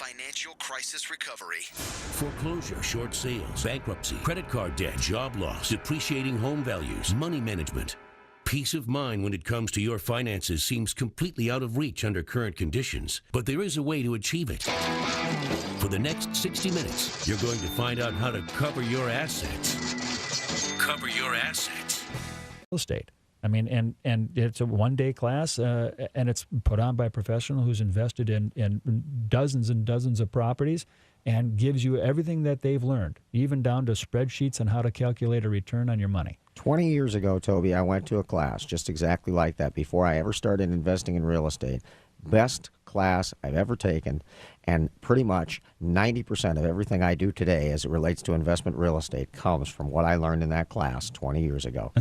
financial crisis recovery. Foreclosure, short sales, bankruptcy, credit card debt, job loss, depreciating home values, money management. Peace of mind when it comes to your finances seems completely out of reach under current conditions, but there is a way to achieve it. For the next 60 minutes, you're going to find out how to cover your assets. Cover your assets. Real estate. I mean, and it's a one-day class, and it's put on by a professional who's invested in dozens and dozens of properties and gives you everything that they've learned, even down to spreadsheets on how to calculate a return on your money. 20 years ago, Toby, I went to a class just exactly like that before I ever started investing in real estate. Best class I've ever taken, and pretty much 90% of everything I do today as it relates to investment real estate comes from what I learned in that class 20 years ago.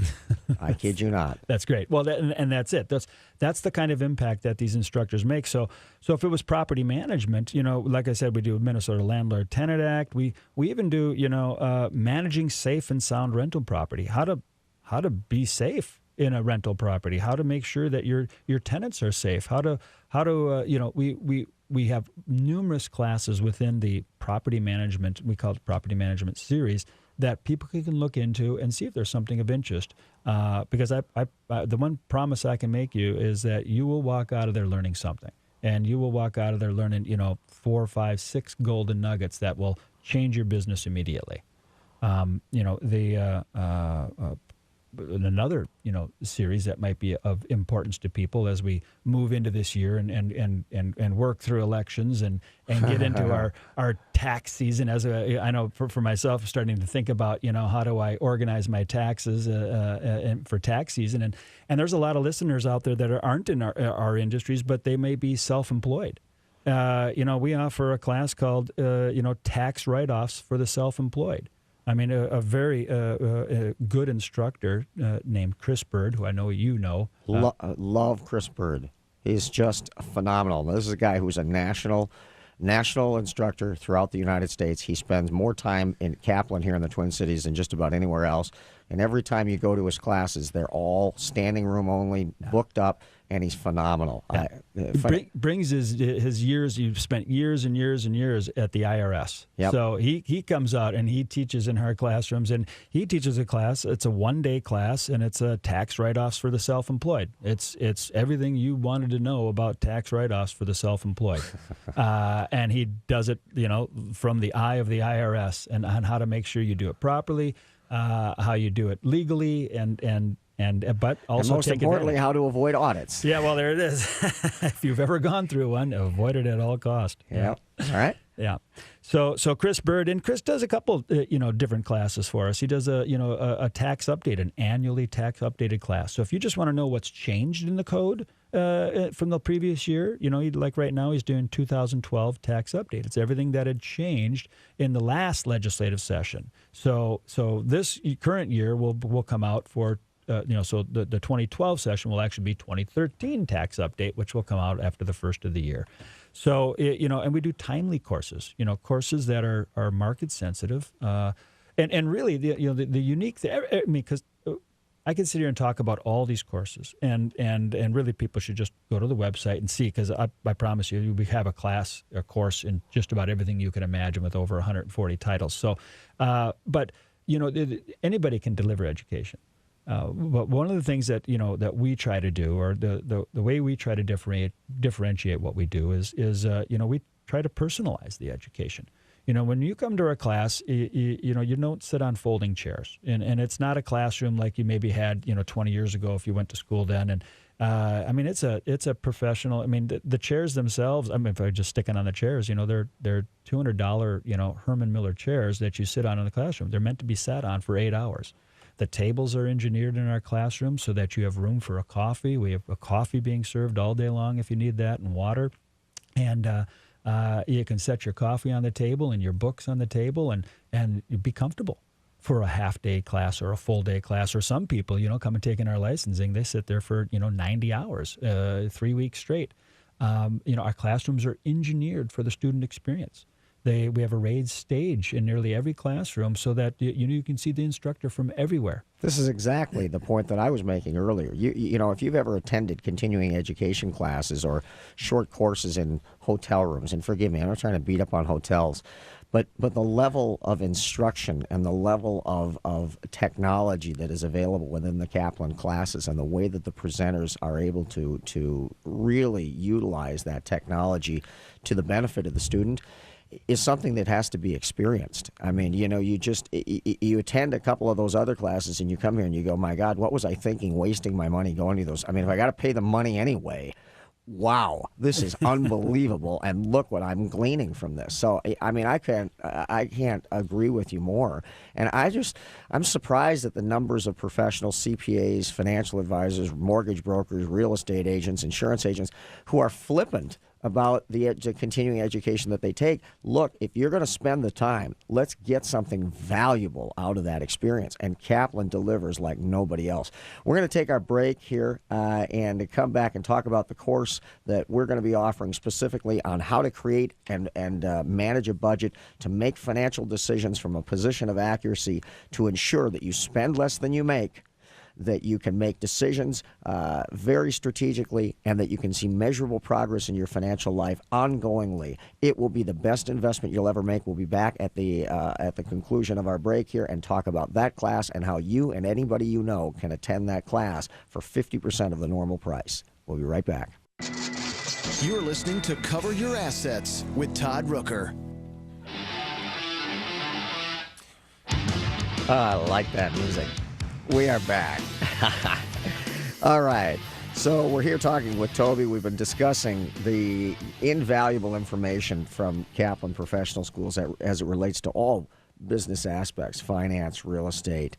I kid you not. That's great. Well, and that's it. That's the kind of impact that these instructors make. So if it was property management, like I said, we do Minnesota Landlord-Tenant Act. We even do, managing safe and sound rental property. How to be safe in a rental property, how to make sure that your tenants are safe, we have numerous classes within the property management, we call it property management series, that people can look into and see if there's something of interest. Because the one promise I can make you is that you will walk out of there learning something, and you will walk out of there learning, 4, 5, 6 golden nuggets that will change your business immediately. Another series that might be of importance to people as we move into this year and work through elections and get into our tax season. As I know for myself, starting to think about how do I organize my taxes for tax season, and there's a lot of listeners out there that aren't in our industries, but they may be self-employed. We offer a class called tax write-offs for the self-employed. I mean, a very good instructor named Chris Bird, who I know you know. Love Chris Bird. He's just phenomenal. This is a guy who's a national instructor throughout the United States. He spends more time in Kaplan here in the Twin Cities than just about anywhere else. And every time you go to his classes, they're all standing room only, booked up, and he's phenomenal. Yeah. Brings his years. You've spent years and years and years at the IRS. Yep. So he comes out and he teaches in our classrooms, and he teaches a class. It's a one-day class, and it's a tax write-offs for the self-employed. It's everything you wanted to know about tax write-offs for the self-employed. And he does it, from the eye of the IRS and on how to make sure you do it properly, how you do it legally, but also and most importantly, how to avoid audits. Yeah, well, there it is. If you've ever gone through one, avoid it at all costs. Yeah. All right. Yeah. So Chris Bird, and Chris does a couple, different classes for us. He does a tax update, an annually tax updated class. So if you just want to know what's changed in the code from the previous year, like right now he's doing 2012 tax update. It's everything that had changed in the last legislative session. So this current year will come out for. So the 2012 session will actually be 2013 tax update, which will come out after the first of the year. So, and we do timely courses, courses that are market sensitive. And really, the unique thing, because I can sit here and talk about all these courses, and really people should just go to the website and see, because I promise you, we have a course in just about everything you can imagine with over 140 titles. So, but, anybody can deliver education. But one of the things that that we try to do, or the way we try to differentiate what we do is we try to personalize the education. When you come to our class, you don't sit on folding chairs, and it's not a classroom like you maybe had 20 years ago if you went to school then. And it's a professional. I mean, the chairs themselves. I mean, if I just sticking on the chairs, they're $200 Herman Miller chairs that you sit on in the classroom. They're meant to be sat on for 8 hours. The tables are engineered in our classroom so that you have room for a coffee. We have a coffee being served all day long if you need that, and water. And you can set your coffee on the table and your books on the table, and you be comfortable for a half-day class or a full-day class. Or some people, come and take in our licensing. They sit there for, 90 hours, 3 weeks straight. Our classrooms are engineered for the student experience. We have a raised stage in nearly every classroom so that you can see the instructor from everywhere. This is exactly the point that I was making earlier. You know, if you've ever attended continuing education classes or short courses in hotel rooms, and forgive me, I'm not trying to beat up on hotels, but the level of instruction and the level of technology that is available within the Kaplan classes and the way that the presenters are able to really utilize that technology to the benefit of the student is something that has to be experienced. I mean, you know, you attend a couple of those other classes and you come here and you go, my God, what was I thinking, wasting my money going to those? I mean, if I got to pay the money anyway, wow, this is unbelievable, and look what I'm gleaning from this. So, I mean, I can't agree with you more. And I'm surprised at the numbers of professional CPAs, financial advisors, mortgage brokers, real estate agents, insurance agents who are flippant about the continuing education that they take. Look, if you're going to spend the time, let's get something valuable out of that experience. And Kaplan delivers like nobody else. We're going to take our break here and come back and talk about the course that we're going to be offering specifically on how to create and manage a budget to make financial decisions from a position of accuracy to ensure that you spend less than you make, that you can make decisions very strategically, and that you can see measurable progress in your financial life ongoingly. It will be the best investment you'll ever make. We'll be back at the conclusion of our break here and talk about that class and how you and anybody you know can attend that class for 50% of the normal price. We'll be right back. You're listening to Cover Your Assets with Todd Rooker. I like that music. We are back. All right. So we're here talking with Toby. We've been discussing the invaluable information from Kaplan Professional Schools as it relates to all business aspects, finance, real estate,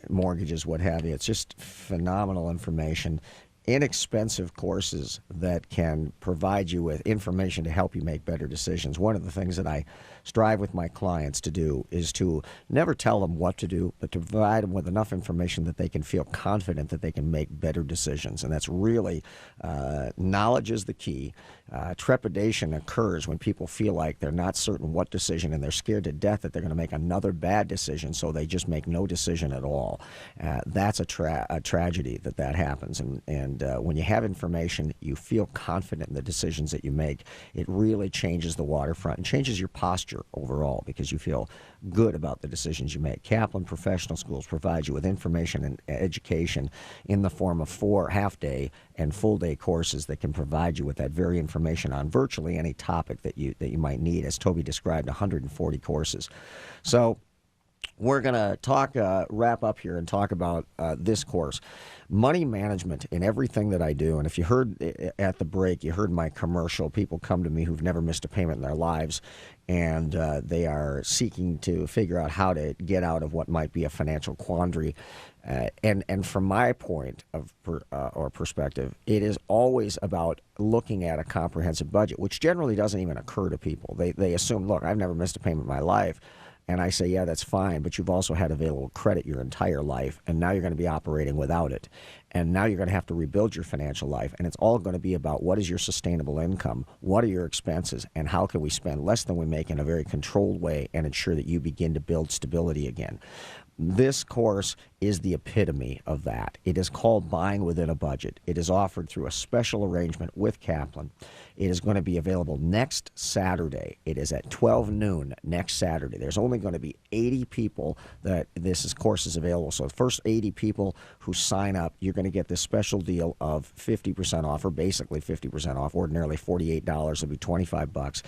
mortgages, what have you. It's just phenomenal information. Inexpensive courses that can provide you with information to help you make better decisions. One of the things that I strive with my clients to do is to never tell them what to do, but to provide them with enough information that they can feel confident that they can make better decisions. And that's really, knowledge is the key. Trepidation occurs when people feel like they're not certain what decision, and they're scared to death that they're going to make another bad decision, so they just make no decision at all. That's a tragedy that happens. And when you have information, you feel confident in the decisions that you make. It really changes the waterfront and changes your posture overall because you feel good about the decisions you make. Kaplan Professional Schools provide you with information and education in the form of 4 half-day and full-day courses that can provide you with that very information on virtually any topic that you might need. As Toby described, 140 courses. So we're going to wrap up here and talk about this course. Money management in everything that I do. And if you heard at the break, you heard my commercial, people come to me who've never missed a payment in their lives, and they are seeking to figure out how to get out of what might be a financial quandary. And from my point of or perspective, it is always about looking at a comprehensive budget, which generally doesn't even occur to people. They assume, look, I've never missed a payment in my life. And I say, yeah, that's fine, but you've also had available credit your entire life, and now you're going to be operating without it. And now you're going to have to rebuild your financial life, and it's all going to be about what is your sustainable income, what are your expenses, and how can we spend less than we make in a very controlled way and ensure that you begin to build stability again. This course is the epitome of that. It is called Buying Within a Budget. It is offered through a special arrangement with Kaplan. It is going to be available next Saturday. It is at 12 noon next Saturday. There's only going to be 80 people that course is available. So the first 80 people who sign up, you're going to get this special deal of 50% off, or basically 50% off. Ordinarily $48, it'll be $25.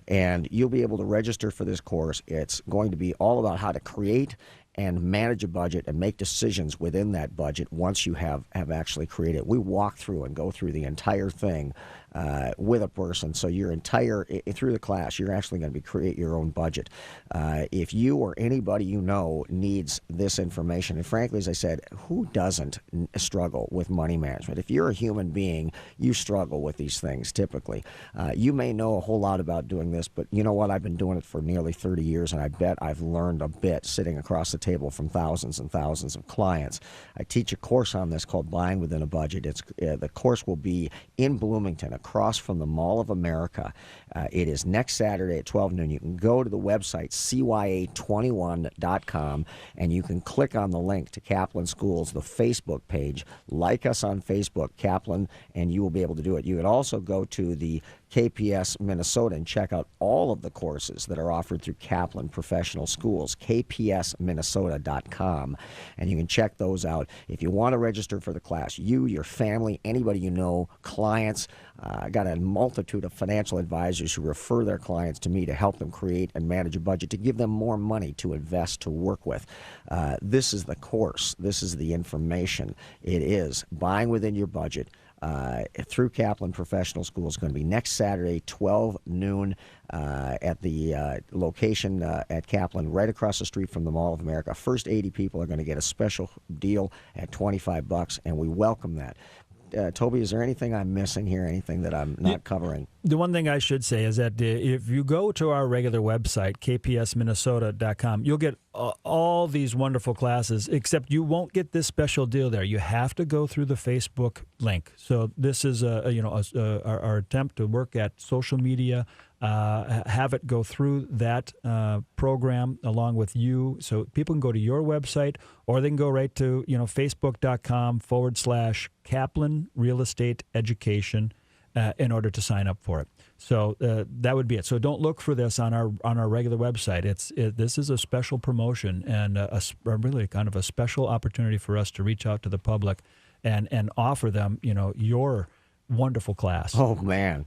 And you'll be able to register for this course. It's going to be all about how to create and manage a budget and make decisions within that budget once you have actually created it. We walk through and go through the entire thing with a person. So through the class, you're actually going to create your own budget. If you or anybody you know needs this information, and frankly, as I said, who doesn't struggle with money management? If you're a human being, you struggle with these things typically. You may know a whole lot about doing this, but you know what? I've been doing it for nearly 30 years, and I bet I've learned a bit sitting across the table from thousands and thousands of clients. I teach a course on this called Buying Within a Budget. The course will be in Bloomington, across from the Mall of America. It is next Saturday at 12 noon. You can go to the website, cya21.com, and you can click on the link to Kaplan Schools, the Facebook page. Like us on Facebook, Kaplan, and you will be able to do it. You can also go to the KPS Minnesota and check out all of the courses that are offered through Kaplan Professional Schools, kpsminnesota.com, and you can check those out. If you want to register for the class, you, your family, anybody you know, clients, I got a multitude of financial advisors who refer their clients to me to help them create and manage a budget, to give them more money to invest, to work with. This is the course. This is the information. It is buying within your budget. Through Kaplan Professional School is going to be next Saturday, 12 noon, at the location at Kaplan, right across the street from the Mall of America. First 80 people are going to get a special deal at $25, and we welcome that. Toby, is there anything I'm missing here, anything that I'm not covering? The one thing I should say is that if you go to our regular website, kpsminnesota.com, you'll get all these wonderful classes, except you won't get this special deal there. You have to go through the Facebook link. So this is our attempt to work at social media, have it go through that program along with you, so people can go to your website, or they can go right to facebook.com/Kaplan Real Estate Education in order to sign up for it. So that would be it. So don't look for this on our regular website. This is a special promotion and a really kind of a special opportunity for us to reach out to the public and offer them your wonderful class. Oh man,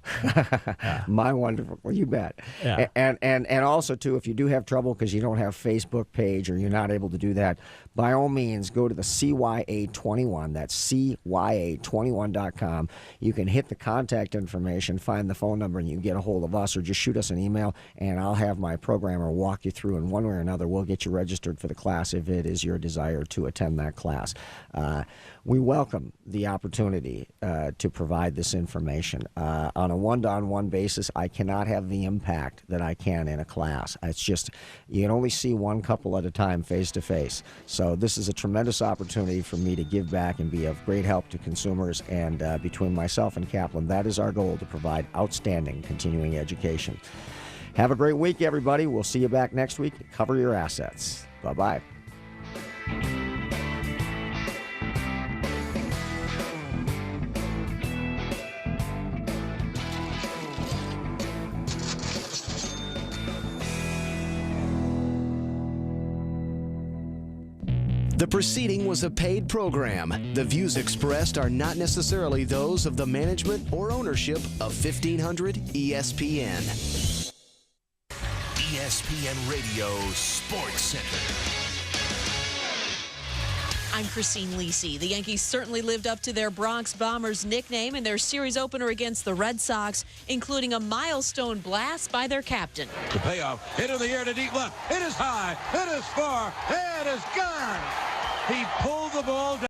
my wonderful. Well, you bet. Yeah. And also too, if you do have trouble because you don't have Facebook page or you're not able to do that, by all means go to the CYA21. That's CYA21.com. You can hit the contact information, find the phone number, and you can get a hold of us, or just shoot us an email, and I'll have my programmer walk you through. In one way or another, we'll get you registered for the class if it is your desire to attend that class. We welcome the opportunity to provide this information. On a one-to-one basis, I cannot have the impact that I can in a class. It's just, you can only see one couple at a time face-to-face. So this is a tremendous opportunity for me to give back and be of great help to consumers. And between myself and Kaplan, that is our goal, to provide outstanding continuing education. Have a great week, everybody. We'll see you back next week. Cover your assets. Bye-bye. The proceeding was a paid program. The views expressed are not necessarily those of the management or ownership of 1500 ESPN. ESPN Radio Sports Center. I'm Christine Lisi. The Yankees certainly lived up to their Bronx Bombers nickname in their series opener against the Red Sox, including a milestone blast by their captain. The payoff, hit in the air to deep left. It is high, it is far, it is gone. He pulled the ball down.